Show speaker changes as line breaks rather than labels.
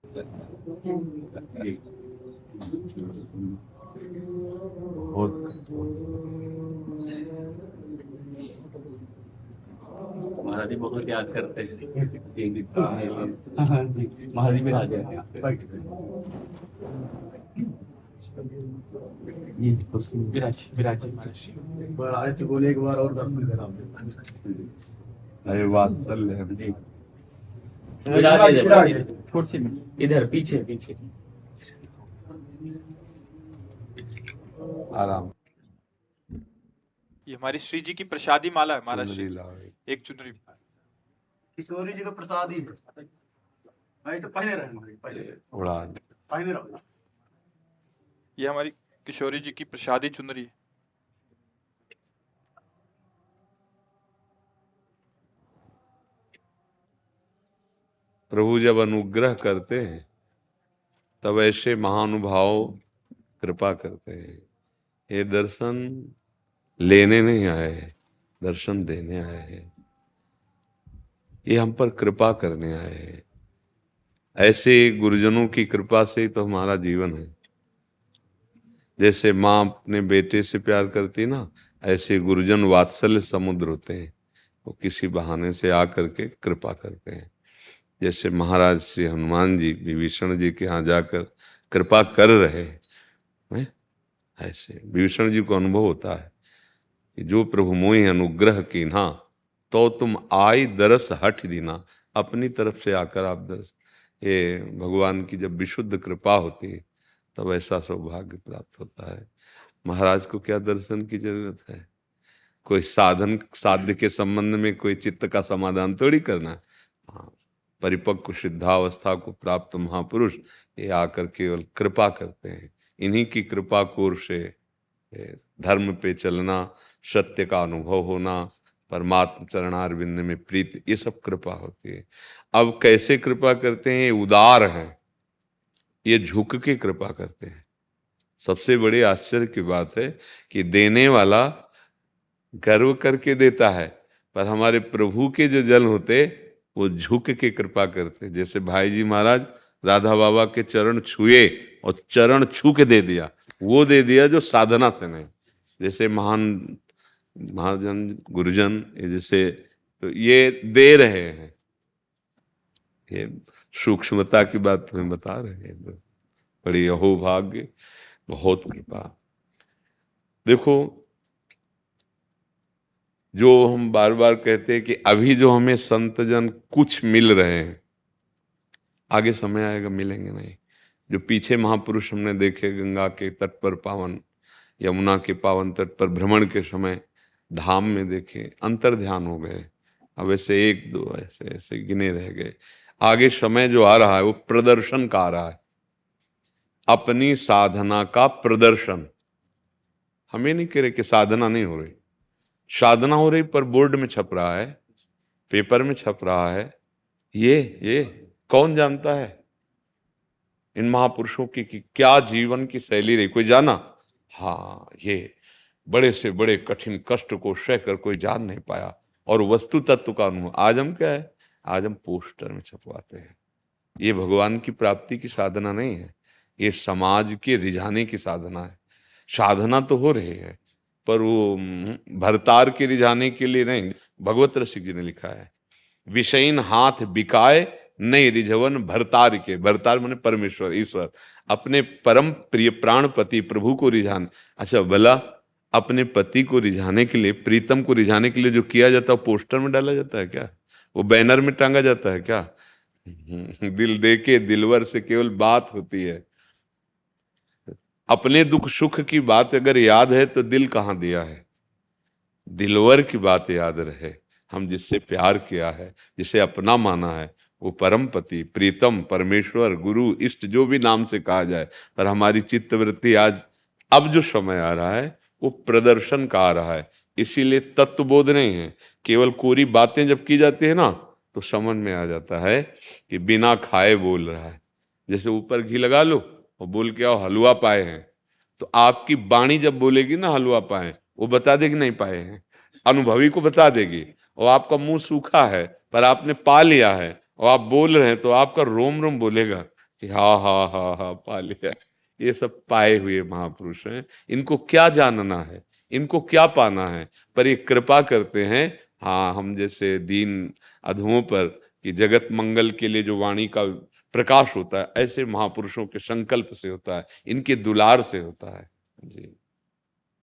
जी। महाराज जी बहुत याद करते हैं एक दिन काम के लिए। हाँ जी, महाराज जी भी आ जाए यहाँ पे। ये कुर्सी
विराज विराज जी महाराज जी।
पर आज तो बोले एक बार और दर्शन करा आपने।
अरे वात्सल्य है जी। विराज इधर,
कुर्सी में
इधर पीछे पीछे आराम।
ये हमारी श्री जी की प्रसादी माला है महाराज
चुनरी
जी।
लाओ।
एक चुनरी
किशोरी जी का प्रसाद ही है। भाई तो पहले रहे हमारे पहले
उड़ा
पहले रहो।
ये हमारी किशोरी जी की प्रसादी चुनरी है।
प्रभु जब अनुग्रह करते हैं तब ऐसे महानुभाव कृपा करते हैं। ये दर्शन लेने नहीं आए हैं, दर्शन देने आए हैं। ये हम पर कृपा करने आए हैं। ऐसे गुरुजनों की कृपा से तो हमारा जीवन है। जैसे माँ अपने बेटे से प्यार करती ना, ऐसे गुरुजन वात्सल्य समुद्र होते हैं। वो किसी बहाने से आकर के कृपा करते हैं। जैसे महाराज श्री हनुमान जी विभीषण जी के यहाँ जाकर कृपा कर रहे हैं, ऐसे विभीषण जी को अनुभव होता है कि जो प्रभु मोहि अनुग्रह कीन्हा तो तुम आई दरस हठ दीना। अपनी तरफ से आकर आप दरस, ये भगवान की जब विशुद्ध कृपा होती है तब ऐसा सौभाग्य प्राप्त होता है। महाराज को क्या दर्शन की जरूरत है? कोई साधन साध्य के संबंध में कोई चित्त का समाधान थोड़ी करना है। हाँ, परिपक्व सिद्धावस्था को प्राप्त महापुरुष ये आकर केवल कृपा करते हैं। इन्हीं की कृपा कोर से धर्म पे चलना, सत्य का अनुभव होना, परमात्मा चरणारविंद में प्रीति, ये सब कृपा होती है। अब कैसे कृपा करते हैं? उदार हैं, ये झुक के कृपा करते हैं। सबसे बड़ी आश्चर्य की बात है कि देने वाला गर्व करके देता है, पर हमारे प्रभु के जो जन होते वो झुक के कृपा करते। जैसे भाई जी महाराज राधा बाबा के चरण छुए और चरण छू के दे दिया, वो दे दिया जो साधना से नहीं। जैसे महान महाजन गुरुजन जैसे, तो ये दे रहे हैं। ये सूक्ष्मता की बात तुम्हें बता रहे हैं। बड़ी अहोभाग्य, बहुत कृपा। देखो, जो हम बार बार कहते हैं कि अभी जो हमें संत जन कुछ मिल रहे हैं, आगे समय आएगा मिलेंगे नहीं। जो पीछे महापुरुष हमने देखे गंगा के तट पर पावन, यमुना के पावन तट पर भ्रमण के समय धाम में देखे, अंतर ध्यान हो गए। अब ऐसे एक दो ऐसे ऐसे गिने रह गए। आगे समय जो आ रहा है वो प्रदर्शन का आ रहा है, अपनी साधना का प्रदर्शन। हमें नहीं कह रहे कि साधना नहीं हो रही, साधना हो रही, पर बोर्ड में छप रहा है, पेपर में छप रहा है। ये कौन जानता है इन महापुरुषों की कि क्या जीवन की शैली रही? कोई जाना? हाँ, ये बड़े से बड़े कठिन कष्ट को सहकर कोई जान नहीं पाया, और वस्तु तत्व का अनुभव। आज हम क्या है? आज हम पोस्टर में छपवाते हैं। ये भगवान की प्राप्ति की साधना नहीं है, ये समाज के रिझाने की साधना है। साधना तो हो रही है, पर वो भरतार के रिझाने के लिए नहीं। भगवत रसिक जी ने लिखा है, विषयीन हाथ बिकाए नहीं रिझवन भरतार के। भरतार माने परमेश्वर, ईश्वर, अपने परम प्रिय प्राणपति प्रभु को रिझाने। अच्छा भला, अपने पति को रिझाने के लिए, प्रीतम को रिझाने के लिए जो किया जाता है वो पोस्टर में डाला जाता है क्या? वो बैनर में टांगा जाता है क्या? दिल देके दिलवर से केवल बात होती है। अपने दुख सुख की बात अगर याद है तो दिल कहाँ दिया है? दिलवर की बात याद रहे। हम जिससे प्यार किया है, जिसे अपना माना है, वो परम पति, प्रीतम, परमेश्वर, गुरु, इष्ट, जो भी नाम से कहा जाए, पर हमारी चित्तवृत्ति आज, अब जो समय आ रहा है वो प्रदर्शन का आ रहा है। इसीलिए तत्वबोध नहीं है, केवल कोरी बातें जब की जाती है ना तो समझ में आ जाता है कि बिना खाए बोल रहा है। जैसे ऊपर घी लगा लो और बोल के आओ हलवा पाए हैं, तो आपकी वाणी जब बोलेगी ना हलवा पाए, वो बता देगी नहीं पाए हैं, अनुभवी को बता देगी। और आपका मुंह सूखा है पर आपने पा लिया है और आप बोल रहे हैं तो आपका रोम रोम बोलेगा कि हा पा लिया। ये सब पाए हुए महापुरुष हैं। इनको क्या जानना है, इनको क्या पाना है, पर ये कृपा करते हैं। हाँ, हम जैसे दीन अधमों पर कि जगत मंगल के लिए जो वाणी का प्रकाश होता है, ऐसे महापुरुषों के संकल्प से होता है, इनके दुलार से होता है। जी।